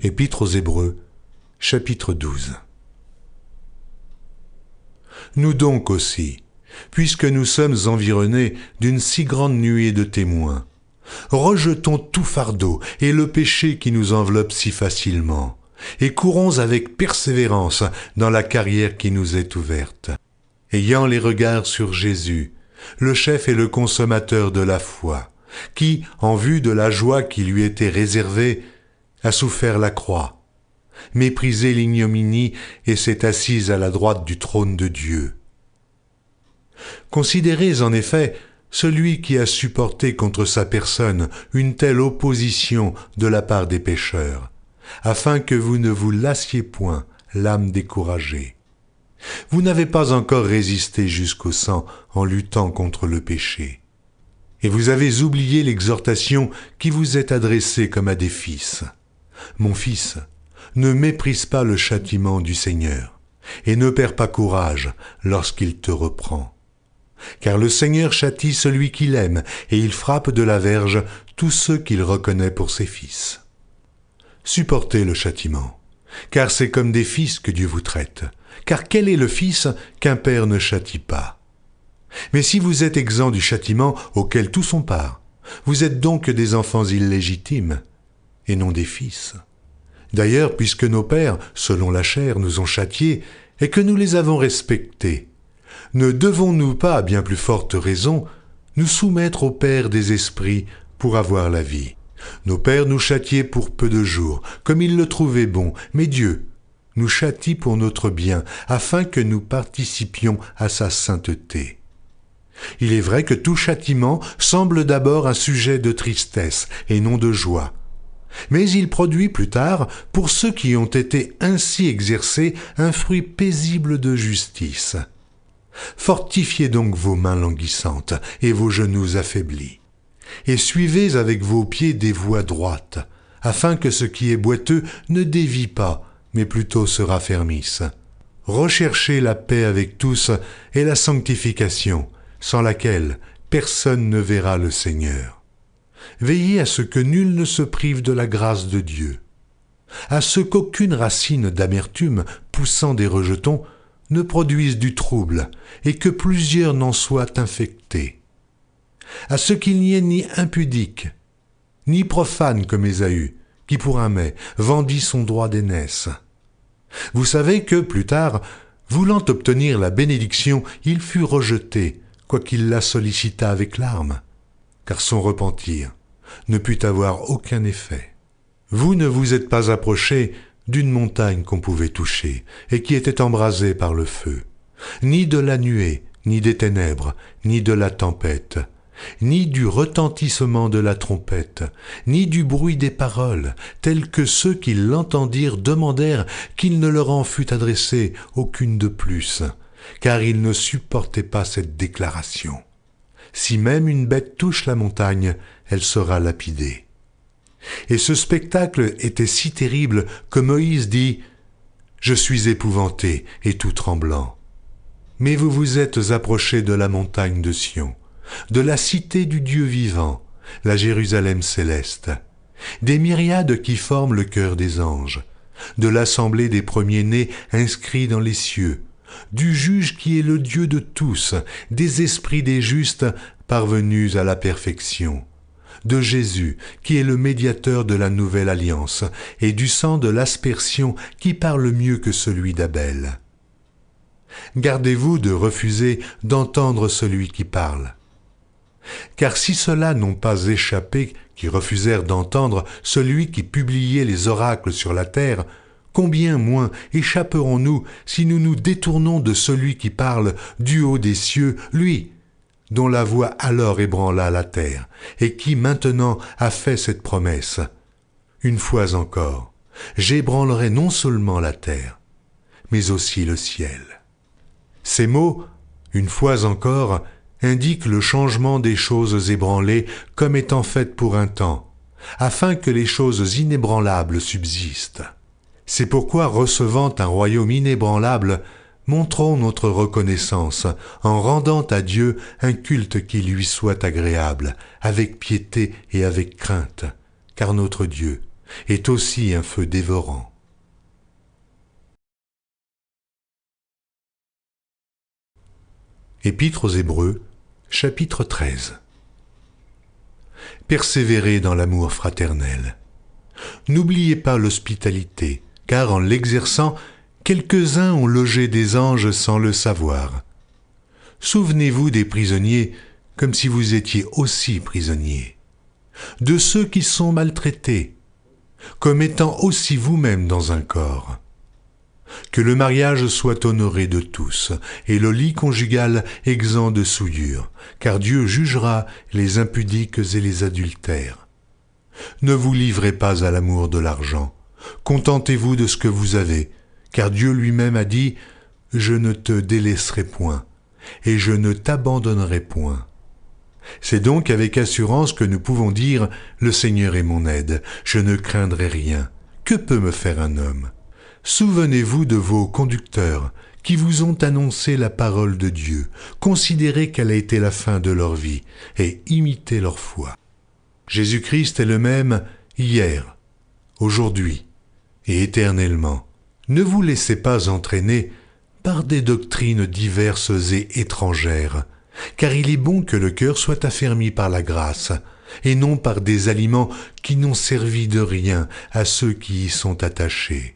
Épître aux Hébreux, chapitre 12. Nous donc aussi, puisque nous sommes environnés d'une si grande nuée de témoins, rejetons tout fardeau et le péché qui nous enveloppe si facilement, et courons avec persévérance dans la carrière qui nous est ouverte, ayant les regards sur Jésus, le chef et le consommateur de la foi, qui, en vue de la joie qui lui était réservée, a souffert la croix, méprisé l'ignominie et s'est assise à la droite du trône de Dieu. Considérez en effet celui qui a supporté contre sa personne une telle opposition de la part des pécheurs, afin que vous ne vous lassiez point l'âme découragée. Vous n'avez pas encore résisté jusqu'au sang en luttant contre le péché. Et vous avez oublié l'exhortation qui vous est adressée comme à des fils. Mon fils, ne méprise pas le châtiment du Seigneur, et ne perds pas courage lorsqu'il te reprend. Car le Seigneur châtie celui qu'il aime, et il frappe de la verge tous ceux qu'il reconnaît pour ses fils. Supportez le châtiment, car c'est comme des fils que Dieu vous traite. Car quel est le fils qu'un père ne châtie pas? Mais si vous êtes exempts du châtiment auquel tous ont part, vous êtes donc des enfants illégitimes, et non des fils. D'ailleurs, puisque nos pères, selon la chair, nous ont châtiés, et que nous les avons respectés, ne devons-nous pas, à bien plus forte raison, nous soumettre au Père des esprits pour avoir la vie? Nos pères nous châtiaient pour peu de jours, comme ils le trouvaient bon, mais Dieu nous châtie pour notre bien, afin que nous participions à sa sainteté. Il est vrai que tout châtiment semble d'abord un sujet de tristesse et non de joie, mais il produit plus tard, pour ceux qui ont été ainsi exercés, un fruit paisible de justice. Fortifiez donc vos mains languissantes et vos genoux affaiblis, et suivez avec vos pieds des voies droites, afin que ce qui est boiteux ne dévie pas, mais plutôt se raffermisse. Recherchez la paix avec tous et la sanctification, sans laquelle personne ne verra le Seigneur. Veillez à ce que nul ne se prive de la grâce de Dieu, à ce qu'aucune racine d'amertume poussant des rejetons ne produise du trouble et que plusieurs n'en soient infectés, à ce qu'il n'y ait ni impudique, ni profane comme Ésaü, qui pour un mets vendit son droit d'aînesse. Vous savez que, plus tard, voulant obtenir la bénédiction, il fut rejeté, quoiqu'il la sollicitât avec larmes, car son repentir ne put avoir aucun effet. Vous ne vous êtes pas approchés d'une montagne qu'on pouvait toucher, et qui était embrasée par le feu, ni de la nuée, ni des ténèbres, ni de la tempête, ni du retentissement de la trompette, ni du bruit des paroles, tels que ceux qui l'entendirent demandèrent qu'il ne leur en fût adressé aucune de plus, car ils ne supportaient pas cette déclaration. Si même une bête touche la montagne, elle sera lapidée. Et ce spectacle était si terrible que Moïse dit « Je suis épouvanté et tout tremblant. » Mais vous vous êtes approchés de la montagne de Sion, de la cité du Dieu vivant, la Jérusalem céleste, des myriades qui forment le chœur des anges, de l'assemblée des premiers-nés inscrits dans les cieux, du juge qui est le Dieu de tous, des esprits des justes parvenus à la perfection, de Jésus qui est le médiateur de la nouvelle alliance, et du sang de l'aspersion qui parle mieux que celui d'Abel. Gardez-vous de refuser d'entendre celui qui parle. Car si ceux-là n'ont pas échappé, qui refusèrent d'entendre celui qui publiait les oracles sur la terre, combien moins échapperons-nous si nous nous détournons de celui qui parle du haut des cieux, lui, dont la voix alors ébranla la terre, et qui maintenant a fait cette promesse. Une fois encore, j'ébranlerai non seulement la terre, mais aussi le ciel. Ces mots, une fois encore, indique le changement des choses ébranlées comme étant faites pour un temps, afin que les choses inébranlables subsistent. C'est pourquoi, recevant un royaume inébranlable, montrons notre reconnaissance en rendant à Dieu un culte qui lui soit agréable, avec piété et avec crainte, car notre Dieu, est aussi un feu dévorant. Épître aux Hébreux, chapitre 13. Persévérez dans l'amour fraternel. N'oubliez pas l'hospitalité, car en l'exerçant, quelques-uns ont logé des anges sans le savoir. Souvenez-vous des prisonniers comme si vous étiez aussi prisonniers, de ceux qui sont maltraités, comme étant aussi vous-même dans un corps. Que le mariage soit honoré de tous, et le lit conjugal exempt de souillure, car Dieu jugera les impudiques et les adultères. Ne vous livrez pas à l'amour de l'argent, contentez-vous de ce que vous avez, car Dieu lui-même a dit « Je ne te délaisserai point, et je ne t'abandonnerai point ». C'est donc avec assurance que nous pouvons dire « Le Seigneur est mon aide, je ne craindrai rien. Que peut me faire un homme ?» Souvenez-vous de vos conducteurs qui vous ont annoncé la parole de Dieu, considérez quelle a été la fin de leur vie et imitez leur foi. Jésus-Christ est le même hier, aujourd'hui et éternellement. Ne vous laissez pas entraîner par des doctrines diverses et étrangères, car il est bon que le cœur soit affermi par la grâce, et non par des aliments qui n'ont servi de rien à ceux qui y sont attachés.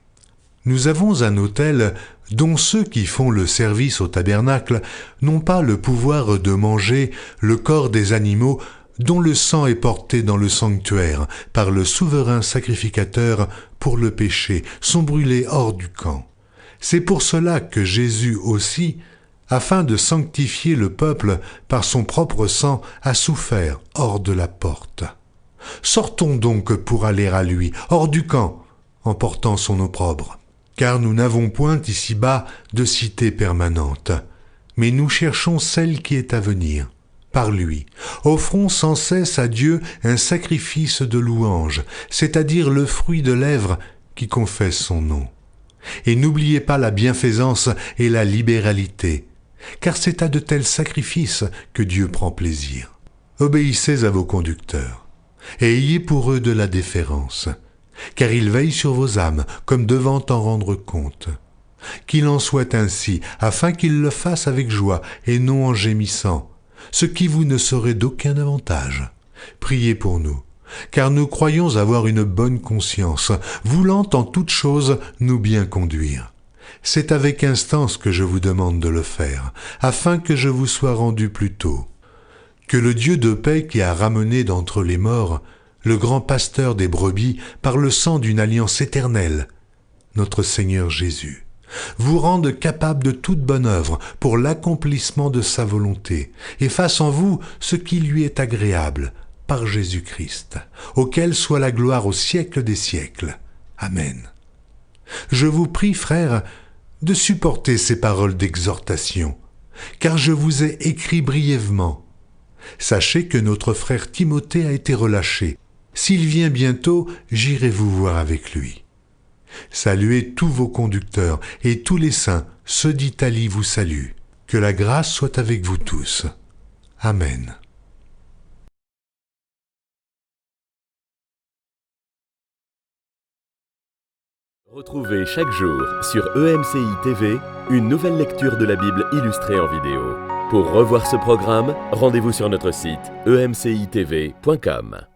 Nous avons un autel dont ceux qui font le service au tabernacle n'ont pas le pouvoir de manger le corps des animaux dont le sang est porté dans le sanctuaire par le souverain sacrificateur pour le péché, sont brûlés hors du camp. C'est pour cela que Jésus aussi, afin de sanctifier le peuple par son propre sang, a souffert hors de la porte. Sortons donc pour aller à lui, hors du camp, en portant son opprobre. Car nous n'avons point ici-bas de cité permanente, mais nous cherchons celle qui est à venir. Par lui, offrons sans cesse à Dieu un sacrifice de louange, c'est-à-dire le fruit de lèvres qui confesse son nom. Et n'oubliez pas la bienfaisance et la libéralité, car c'est à de tels sacrifices que Dieu prend plaisir. Obéissez à vos conducteurs, et ayez pour eux de la déférence, car ils veillent sur vos âmes, comme devant en rendre compte. Qu'il en soit ainsi, afin qu'ils le fassent avec joie, et non en gémissant, ce qui vous ne serait d'aucun avantage. Priez pour nous, car nous croyons avoir une bonne conscience, voulant en toute chose nous bien conduire. C'est avec instance que je vous demande de le faire, afin que je vous sois rendu plus tôt. Que le Dieu de paix qui a ramené d'entre les morts le grand pasteur des brebis par le sang d'une alliance éternelle, notre Seigneur Jésus, vous rende capable de toute bonne œuvre pour l'accomplissement de sa volonté, et fasse en vous ce qui lui est agréable, par Jésus-Christ, auquel soit la gloire au siècle des siècles. Amen. Je vous prie, frères, de supporter ces paroles d'exhortation, car je vous ai écrit brièvement. Sachez que notre frère Timothée a été relâché. S'il vient bientôt, j'irai vous voir avec lui. Saluez tous vos conducteurs, et tous les saints, ceux d'Italie vous saluent. Que la grâce soit avec vous tous. Amen. Retrouvez chaque jour sur EMCI TV une nouvelle lecture de la Bible illustrée en vidéo. Pour revoir ce programme, rendez-vous sur notre site emcitv.com.